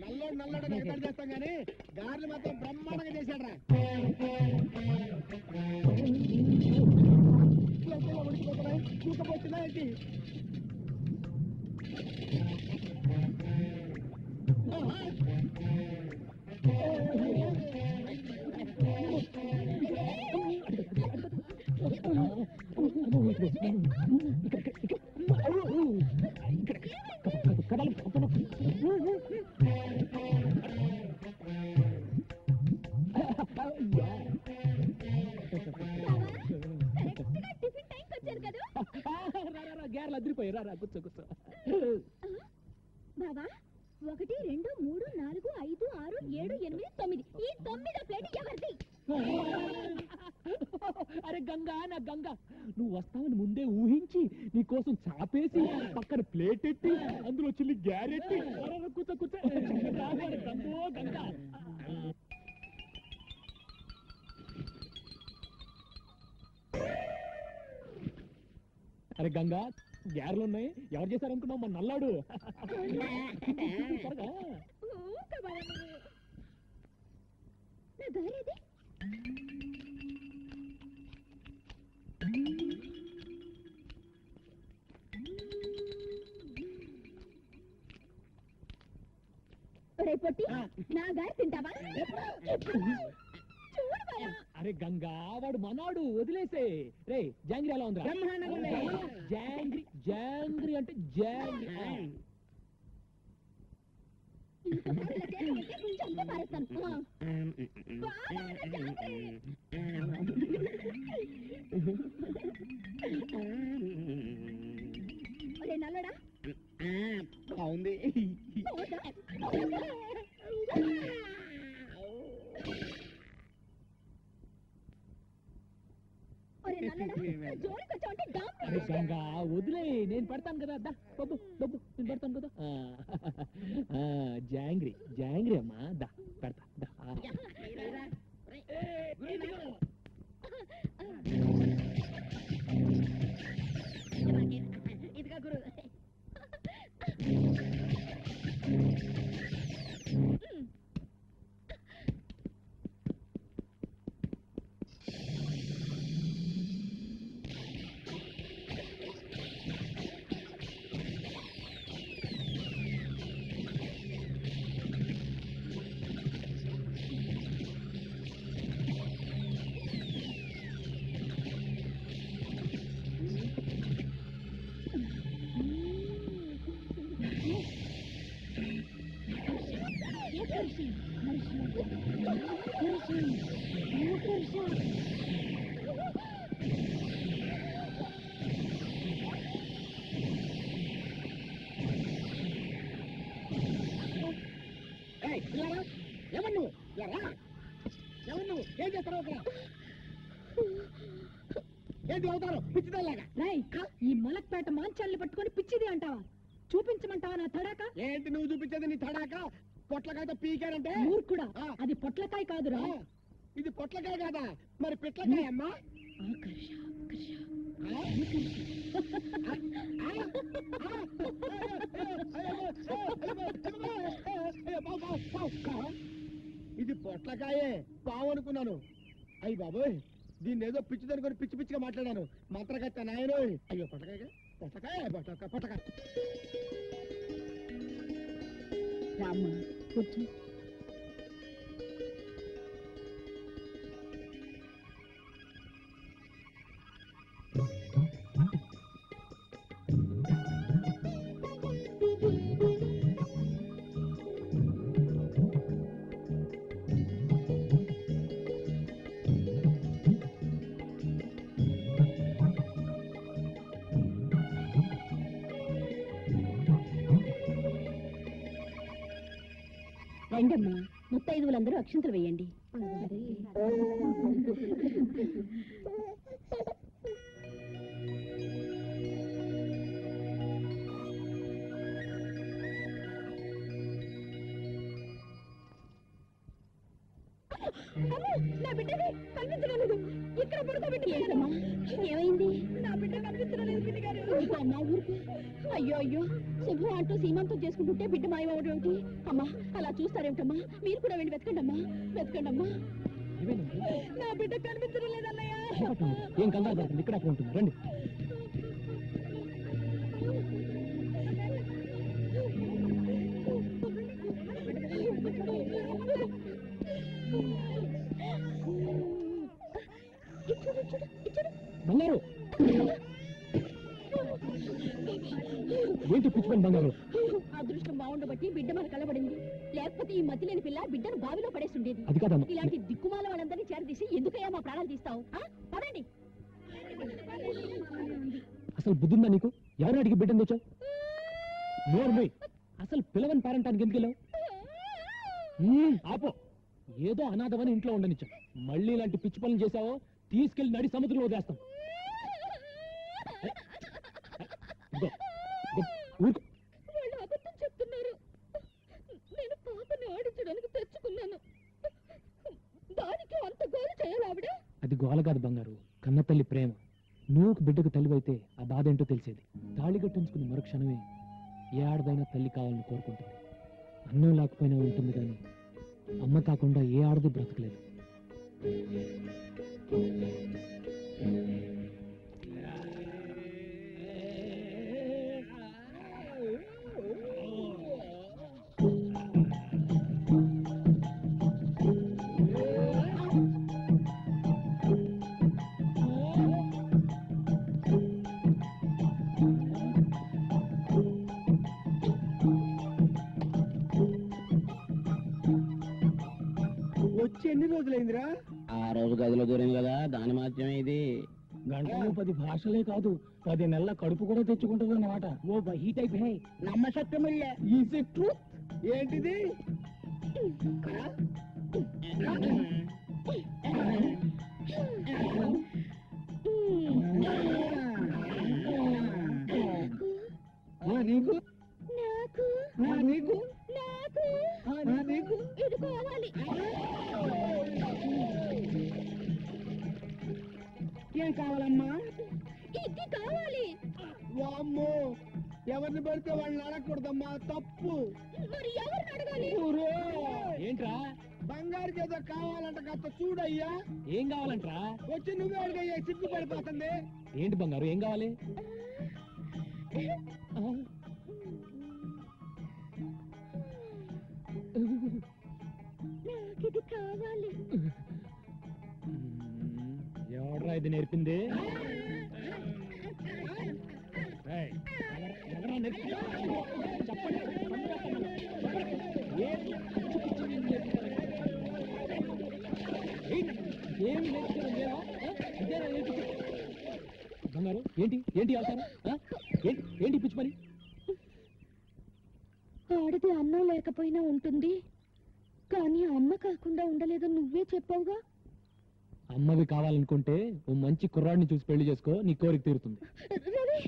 నల్లోడు నల్లోడు ఎగతాడు చేస్తాం గానీ గారెలు మాత్రం బ్రహ్మాండంగా చేశాడ్రా. ఉడికిపోతున్నాయి, చూకపోతున్నా ఏంటి? గ్యారెలు అదిరిపోయి రా కూర్చో కూర్చో. బాబా 1 2 3 4 5 6 7 8 9 ఈ 9వ ప్లేట్ ఎవరిది? అరే గంగా, నా గంగా, నువ్వు వస్తావని ముందే ఊహించి నీ కోసం చాపేసి పక్కన ప్లేట్ ఎట్టి అందులో చిల్లి గ్యారెట్టి కూర్చో కూర్చో. గంగో గంగా. అరే గంగా, గ్యారెలు ఉన్నాయి, ఎవరు చేశారనుకున్నావు? మన నల్లాడు. పొట్టి నా గారి తింటావా? అరే గంగా, వాడు మనాడు, వదిలేసే. రే జాంగ్రీ ఎలా ఉందా? జాంగ్రీ జాంగ్రీ అంటే జాంగ్రీ. నల్లడా బాగుంది. గంగా వదిలే, నేను పెడతాను కదా. దా బొబ్బు బొబ్బు, నేను పెడతాను కదా. జాంగ్రీ జాంగ్రీ అమ్మా, దా పెడతా దా. ఇదిగా గురు. ఎవరు నువ్వు? ఎవరు నువ్వు? ఏం చేస్తావు? ఏంటి అవుతారు పిచ్చిదల్లాగా? ఈ మలక్పేట మాంచాల్ని పట్టుకొని పిచ్చిది అంటావా? చూపించమంటావా నా తడాక? ఏంటి నువ్వు చూపించేది? నీ తడాక పొట్లకాయతో పీకారంటే? మూర్ఖుడా, అది పొట్లకాయ కాదురా. ఇది పొట్లకాయ కాదా? మరి పిట్లకాయ అమ్మా. ఇది పొట్లకాయే, పావు అనుకున్నాను. అయ్యి బాబోయ్, దీన్ని ఏదో పిచ్చి దనుకొని పిచ్చి పిచ్చిగా మాట్లాడాను. మంత్రగత్త నాయనో. అయ్యో పొట్లకాయ పొట్లకాయ పొట్లకాయ పొట్లకాయ. రామ్మ కూర్చో. రండమ్మా, ముత్తైదువులందరూ అక్షంతలు వేయండి. అమ్మో, నా బిడ్డని కనిపించలేదు. ఇక్కడ పడుకోబెట్టిపోయానమ్మా. ఏమైంది? నా బిడ్డ కనిపించలేదు బిడ్డ గారు. అమ్మా ఊరుకు. అయ్యో అయ్యో, శుభం అంటూ సీమంతం చేసుకుంటుంటే బిడ్డ మాయమవడం ఏమిటి? అమ్మా అలా చూస్తారేమిటమ్మా? మీరు కూడా వెళ్ళి వెతకండి అమ్మా, వెతకండి అమ్మా. నా బిడ్డ కనిపించడం లేదన్నయ్య. ఏం కంగారు పడుతుంది, ఇక్కడ అక్కడ ఉంటుంది, రండి. బంగారు ఏంటి పిచ్చిపోయిన బంగారు? అదృష్టం బాగుండబట్టి బిడ్డ మన కలబడింది. లేకపోతే ఈ మతి లేని పిల్ల బిడ్డను బావిలో పడేసి ఉండేది. అది కాదమ్మా. ఇలాంటి దిక్కుమాల వాళ్ళందరినీ చేరదీసి ఎందుకయ్యా మా ప్రాణాలు తీస్తావు? పదండి. అసలు బుద్ధుందా నీకు? ఎవరు అడిగి బిడ్డను తెచ్చావు? నోర్మోయ్, అసలు పిలవని పేరెంటానికి ఎందుకు వెళ్ళావు? ఆపో, ఏదో అనాథమని ఇంట్లో ఉండనిచ్చా. మళ్ళీ ఇలాంటి పిచ్చి పనులు చేసావో తీసుకెళ్లి నడి సముద్రంలో వదిలేస్తాం. ఊరుకో. వాళ్ళు అబద్ధం చెప్తున్నారు. నేను పాపని ఆడించడానికి తెచ్చుకున్నాను. దానికి అంత గోలు చేయాలి ఆవిడ? అది గోల కాదు బంగారు, కన్న తల్లి ప్రేమ. నువ్వు బిడ్డకు తల్లివైతే ఆ బాధ ఏంటో తెలిసేది. తాళి కట్టించుకున్న మరుక్షణమే ఏ ఆడదైనా తల్లి కావాలని కోరుకుంటుంది. అన్నం లేకపోయినా ఉంటుంది కానీ అమ్మ కాకుండా ఏ ఆడది బ్రతకలేదు. వచ్చి ఎన్ని రోజులైందిరా? ఆ రోజు గదిలో దూరం కదా, దాని మాత్రమే ఇది. గంటలో 10 భాషలే కాదు, 10 నెలల కడుపు కూడా తెచ్చుకుంటుంది అన్నమాట. ఓ బహీ టైప్ హై. నమ్మశక్యమయ్యా. Is it truth? ఏంటిది? నీకు నాకు నీకు నాకు నీకు ఇది కావాలి. ఏం కావాలమ్మా? ఇది కావాలి. వామ్మో, ఎవరిని పడితే వాళ్ళని అడగకూడదమ్మా, తప్పు. మరి ఎవరిని అడగాలి? ఏంట్రా? బంగారు ఏదో కావాలంట, కాస్త చూడయ్యా. ఏం కావాలంట్రా? వచ్చి నువ్వే అడిగయ్యా, సిగ్గు పడిపోతుంది. ఏంటి బంగారు, ఏం కావాలి? నాకు ఇది కావాలి. ఎవడ్రా ఇది నేర్పింది? ఏయ్, ఎవడ్రా నేర్పింది? చెప్పండి. ఏమి నేర్చుకోవడం లేదా? ఇదేనా నేర్చుకో? బంగారు ఏంటి ఏంటి అవుతారు? ఏంటి పిచ్చి పని? ఆడది అన్నం లేకపోయినా ఉంటుంది, కానీ అమ్మ కాకుండా ఉండలేదని నువ్వే చెప్పావుగా. అమ్మవి కావాలనుకుంటే ఓ మంచి కుర్రాడిని చూసి పెళ్లి చేసుకో, నీ కోరిక తీరుతుంది. రవి